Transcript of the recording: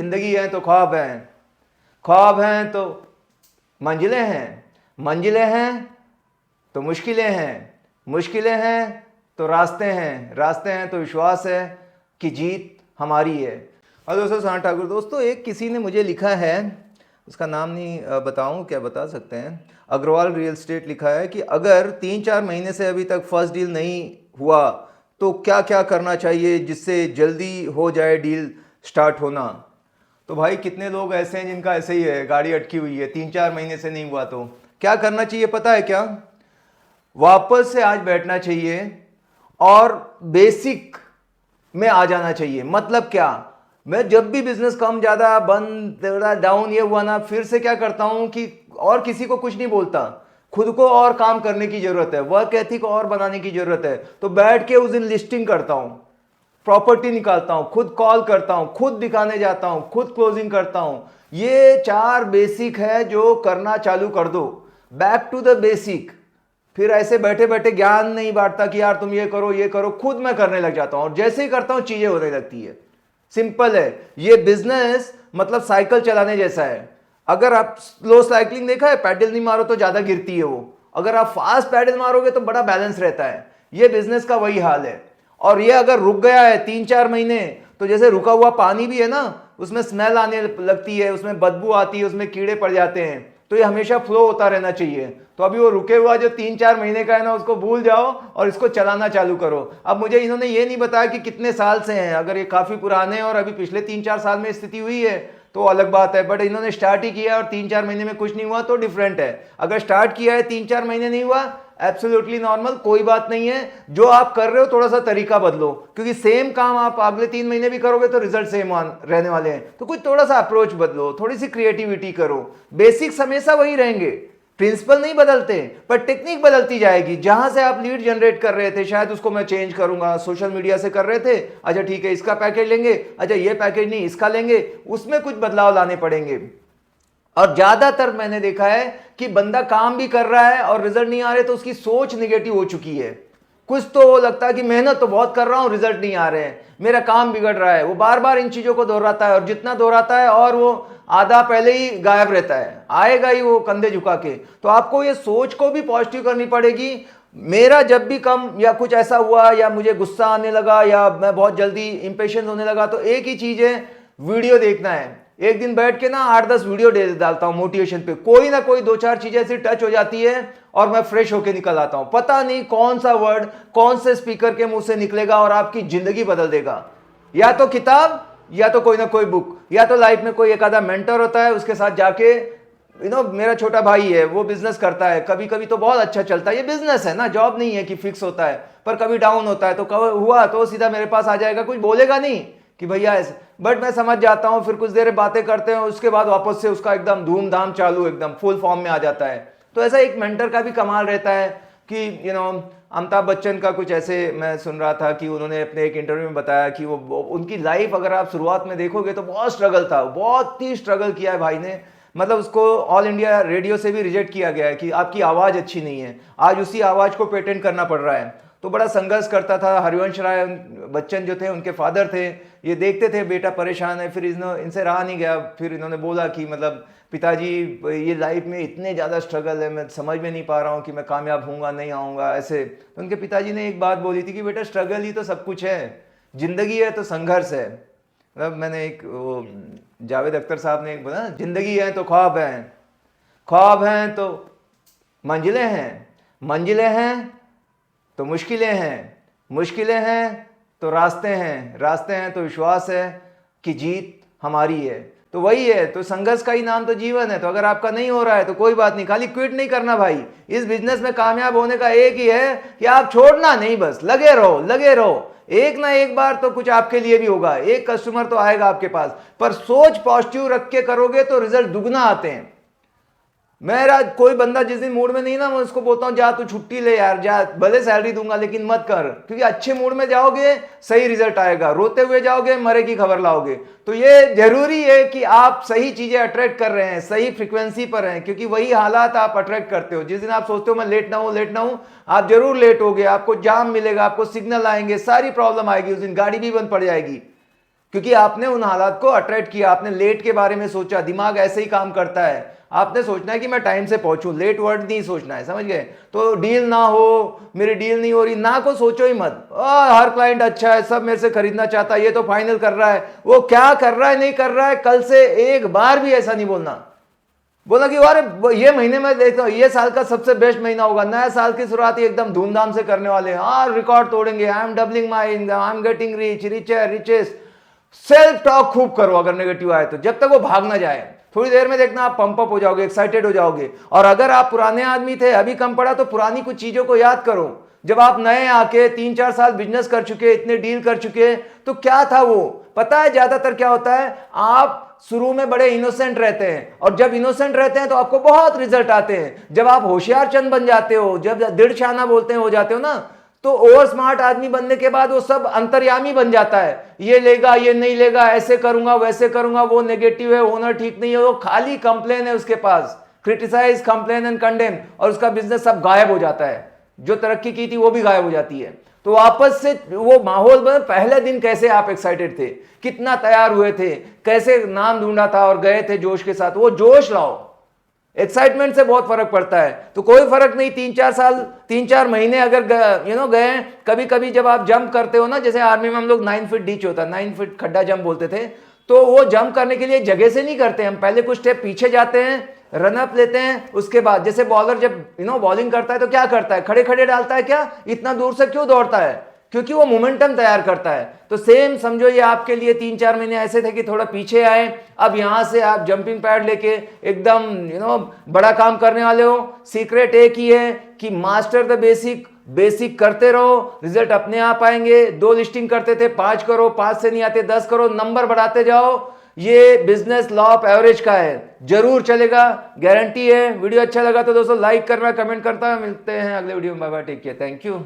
जिंदगी है तो ख्वाब हैं, ख्वाब हैं तो मंजिलें हैं, मंजिलें हैं तो मुश्किलें हैं, मुश्किलें हैं तो रास्ते हैं, रास्ते हैं तो विश्वास है कि जीत हमारी है। और दोस्तों सना ठाकुर दोस्तों, एक किसी ने मुझे लिखा है, उसका नाम नहीं बताऊं, क्या बता सकते हैं, अग्रवाल रियल एस्टेट लिखा है कि अगर 3-4 महीने से अभी तक फर्स्ट डील नहीं हुआ तो क्या क्या करना चाहिए जिससे जल्दी हो जाए डील स्टार्ट होना। तो भाई कितने लोग ऐसे हैं जिनका ऐसे ही है, गाड़ी अटकी हुई है, 3-4 महीने से नहीं हुआ, तो क्या करना चाहिए पता है क्या? वापस से आज बैठना चाहिए और बेसिक में आ जाना चाहिए। मतलब क्या, मैं जब भी बिजनेस कम ज्यादा बंद डाउन ये हुआ ना, फिर से क्या करता हूं कि और किसी को कुछ नहीं बोलता, खुद को और काम करने की जरूरत है, वर्क एथिक और बनाने की जरूरत है। तो बैठ के उस दिन लिस्टिंग करता हूं, प्रॉपर्टी निकालता हूं, खुद कॉल करता हूं, खुद दिखाने जाता हूं, खुद क्लोजिंग करता हूं। ये 4 बेसिक है जो करना चालू कर दो, बैक टू द बेसिक। फिर ऐसे बैठे बैठे ज्ञान नहीं बांटता कि यार तुम ये करो, खुद मैं करने लग जाता हूं और जैसे ही करता हूं चीजें होने लगती है। सिंपल है ये बिजनेस, मतलब साइकिल चलाने जैसा है। अगर आप स्लो साइकिलिंग देखा है, पैडल नहीं मारो तो ज्यादा गिरती है वो, अगर आप फास्ट पैडल मारोगे तो बड़ा बैलेंस रहता है। ये बिजनेस का वही हाल है। और ये अगर रुक गया है 3-4 महीने, तो जैसे रुका हुआ पानी भी है ना, उसमें स्मेल आने लगती है, उसमें बदबू आती है, उसमें कीड़े पड़ जाते हैं, तो ये हमेशा फ्लो होता रहना चाहिए। तो अभी वो रुके हुआ जो 3-4 महीने का है ना, उसको भूल जाओ और इसको चलाना चालू करो। अब मुझे इन्होंने ये नहीं बताया कि कितने साल से हैं, अगर ये काफी पुराने हैं और अभी पिछले 3-4 साल में स्थिति हुई है तो अलग बात है, बट इन्होंने स्टार्ट ही किया और 3-4 महीने में कुछ नहीं हुआ तो डिफरेंट है। अगर स्टार्ट किया है 3-4 महीने नहीं हुआ, एब्सोल्युटली नॉर्मल, कोई बात नहीं है। जो आप कर रहे हो थोड़ा सा तरीका बदलो, क्योंकि सेम काम आप अगले 3 महीने भी करोगे तो रिजल्ट सेम रहने वाले हैं। तो कुछ थोड़ा सा अप्रोच बदलो, थोड़ी सी क्रिएटिविटी करो। बेसिक्स हमेशा वही रहेंगे, प्रिंसिपल नहीं बदलते, पर टेक्निक बदलती जाएगी। जहां से आप लीड जनरेट कर रहे थे शायद उसको मैं चेंज करूंगा, सोशल मीडिया से कर रहे थे, अच्छा ठीक है इसका पैकेज लेंगे, अच्छा ये पैकेज नहीं इसका लेंगे, उसमें कुछ बदलाव लाने पड़ेंगे। और ज्यादातर मैंने देखा है कि बंदा काम भी कर रहा है और रिजल्ट नहीं आ रहे तो उसकी सोच निगेटिव हो चुकी है। कुछ तो लगता है कि मेहनत तो बहुत कर रहा हूं, रिजल्ट नहीं आ रहे हैं, मेरा काम बिगड़ रहा है। वो बार बार इन चीजों को दोहराता है और जितना दोहराता है और वो आधा पहले ही गायब रहता है, आएगा ही वो कंधे झुका के। तो आपको ये सोच को भी पॉजिटिव करनी पड़ेगी। मेरा जब भी कम या कुछ ऐसा हुआ या मुझे गुस्सा आने लगा या मैं बहुत जल्दी इंपेशेंस होने लगा, तो एक ही चीज है, वीडियो देखना है। एक दिन बैठ के ना 8-10 वीडियो डालता हूं मोटिवेशन पे, कोई ना कोई 2-4 चीजें ऐसी टच हो जाती है और मैं फ्रेश होके निकल आता हूं। पता नहीं कौन सा वर्ड कौन से स्पीकर के मुंह से निकलेगा और आपकी जिंदगी बदल देगा। या तो किताब, या तो कोई ना कोई बुक, या तो लाइफ में कोई एक आधा मेंटर होता है, उसके साथ जाके मेरा छोटा भाई है वो बिजनेस करता है, कभी कभी तो बहुत अच्छा चलता है, ये बिजनेस है ना, जॉब नहीं है कि फिक्स होता है, पर कभी डाउन होता है तो कब हुआ तो सीधा मेरे पास आ जाएगा, कुछ बोलेगा नहीं कि भैया ऐसे, बट मैं समझ जाता हूं। फिर कुछ देर बातें करते हैं, उसके बाद वापस से उसका एकदम धूमधाम चालू, एकदम फुल फॉर्म में आ जाता है। तो ऐसा एक मेंटर का भी कमाल रहता है कि अमिताभ बच्चन का कुछ ऐसे मैं सुन रहा था कि उन्होंने अपने एक इंटरव्यू में बताया कि वो उनकी लाइफ अगर आप शुरुआत में देखोगे तो बहुत स्ट्रगल था, बहुत ही स्ट्रगल किया है भाई ने। मतलब उसको ऑल इंडिया रेडियो से भी रिजेक्ट किया गया है कि आपकी आवाज अच्छी नहीं है, आज उसी आवाज को पेटेंट करना पड़ रहा है। तो बड़ा संघर्ष करता था। हरिवंश राय बच्चन जो थे उनके फादर थे, ये देखते थे बेटा परेशान है, फिर इनसे रहा नहीं गया, फिर इन्होंने बोला कि मतलब पिताजी ये लाइफ में इतने ज़्यादा स्ट्रगल है, मैं समझ में नहीं पा रहा हूँ कि मैं कामयाब होऊंगा नहीं आऊँगा ऐसे। तो उनके पिताजी ने एक बात बोली थी कि बेटा स्ट्रगल ही तो सब कुछ है, जिंदगी है तो संघर्ष है। मतलब मैंने एक वो जावेद अख्तर साहब ने एक बोला, जिंदगी है तो ख्वाब हैं, ख्वाब हैं तो मंजिलें हैं, मंजिलें हैं तो मुश्किलें हैं, मुश्किलें हैं तो रास्ते हैं, रास्ते हैं तो विश्वास है कि जीत हमारी है। तो वही है, तो संघर्ष का ही नाम तो जीवन है। तो अगर आपका नहीं हो रहा है तो कोई बात नहीं, खाली क्विट नहीं करना भाई। इस बिजनेस में कामयाब होने का एक ही है कि आप छोड़ना नहीं, बस लगे रहो, लगे रहो। एक ना एक बार तो कुछ आपके लिए भी होगा, एक कस्टमर तो आएगा आपके पास, पर सोच पॉजिटिव रख के करोगे तो रिजल्ट दुगना आते हैं। मेरा कोई बंदा जिस दिन मूड में नहीं ना, मैं उसको बोलता हूं जा तू छुट्टी ले यार, जा भले सैलरी दूंगा लेकिन मत कर, क्योंकि अच्छे मूड में जाओगे सही रिजल्ट आएगा, रोते हुए जाओगे मरे की खबर लाओगे। तो ये जरूरी है कि आप सही चीजें अट्रैक्ट कर रहे हैं, सही फ्रीक्वेंसी पर हैं, क्योंकि वही हालात आप अट्रैक्ट करते हो। जिस दिन आप सोचते हो मैं लेट ना हूं, लेट ना हूं, आप जरूर लेट होगे, आपको जाम मिलेगा, आपको सिग्नल आएंगे, सारी प्रॉब्लम आएगी, उस दिन गाड़ी भी बंद पड़ जाएगी, क्योंकि आपने उन हालात को अट्रैक्ट किया, आपने लेट के बारे में सोचा। दिमाग ऐसे ही काम करता है, आपने सोचना है कि मैं टाइम से पहुंचूं, लेट वर्ड नहीं सोचना है, समझ गए। तो डील ना हो, मेरी डील नहीं हो रही, ना को सोचो ही मत। हर क्लाइंट अच्छा है, सब मेरे से खरीदना चाहता है, ये तो फाइनल कर रहा है, वो क्या कर रहा है नहीं कर रहा है, कल से एक बार भी ऐसा नहीं बोलना। बोला कि अरे ये महीने में देखता हूँ ये साल का सबसे बेस्ट महीना होगा, नया साल की शुरुआत ही एकदम धूमधाम से करने वाले हैं, हाँ रिकॉर्ड तोड़ेंगे, I am doubling my income, I am getting rich, richer, richest. Self talk खूब करो, अगर नेगेटिव आए तो, जब तक वो भाग ना जाए। थोड़ी देर में देखना आप पंप अप हो जाओगे, एक्साइटेड हो जाओगे। और अगर आप पुराने आदमी थे, अभी कम पड़ा, तो पुरानी कुछ चीजों को याद करो। जब आप नए आके 3-4 साल बिजनेस कर चुके, इतने डील कर चुके, तो क्या था वो पता है। ज्यादातर क्या होता है, आप शुरू में बड़े इनोसेंट रहते हैं, और जब इनोसेंट रहते हैं तो आपको बहुत रिजल्ट आते हैं। जब आप होशियार चंद बन जाते हो, जब दृढ़ शाना बोलते हैं हो जाते हो ना, तो ओवर स्मार्ट आदमी बनने के बाद वो सब अंतर्यामी बन जाता है। ये लेगा, ये नहीं लेगा, ऐसे करूंगा, वैसे करूंगा, वो नेगेटिव है, ओनर ठीक नहीं है, वो खाली कंप्लेन है उसके पास, क्रिटिसाइज, कंप्लेन एंड कंडेम, और उसका बिजनेस सब गायब हो जाता है। जो तरक्की की थी वो भी गायब हो जाती है। तो वापस से वो माहौल में, पहले दिन कैसे आप एक्साइटेड थे, कितना तैयार हुए थे, कैसे नाम ढूंढा था और गए थे जोश के साथ, वो जोश लाओ। एक्साइटमेंट से बहुत फर्क पड़ता है। तो कोई फर्क नहीं, 3-4 साल, 3-4 महीने अगर गए। कभी कभी जब आप जंप करते हो ना, जैसे आर्मी में हम लोग 9 फीट डीच होता है, 9 फीट खड्डा जंप बोलते थे, तो वो जंप करने के लिए जगह से नहीं करते, हम पहले कुछ स्टेप पीछे जाते हैं, रन अप लेते हैं, उसके बाद जैसे बॉलर जब बॉलिंग करता है तो क्या करता है, खड़े खड़े डालता है, क्या इतना दूर से क्यों दौड़ता है, क्योंकि वो मोमेंटम तैयार करता है। तो सेम समझो, ये आपके लिए 3-4 महीने ऐसे थे कि थोड़ा पीछे आए, अब यहां से आप जंपिंग पैड लेके एकदम बड़ा काम करने वाले हो। सीक्रेट एक ही है कि मास्टर द बेसिक, बेसिक करते रहो, रिजल्ट अपने आप आएंगे। 2 लिस्टिंग करते थे, 5 करो, 5 से नहीं आते 10 करो, नंबर बढ़ाते जाओ। ये बिजनेस लॉ ऑफ एवरेज का है, जरूर चलेगा, गारंटी है। वीडियो अच्छा लगा तो दोस्तों लाइक करना, कमेंट करना। मिलते हैं अगले वीडियो में, bye bye, take care, thank you.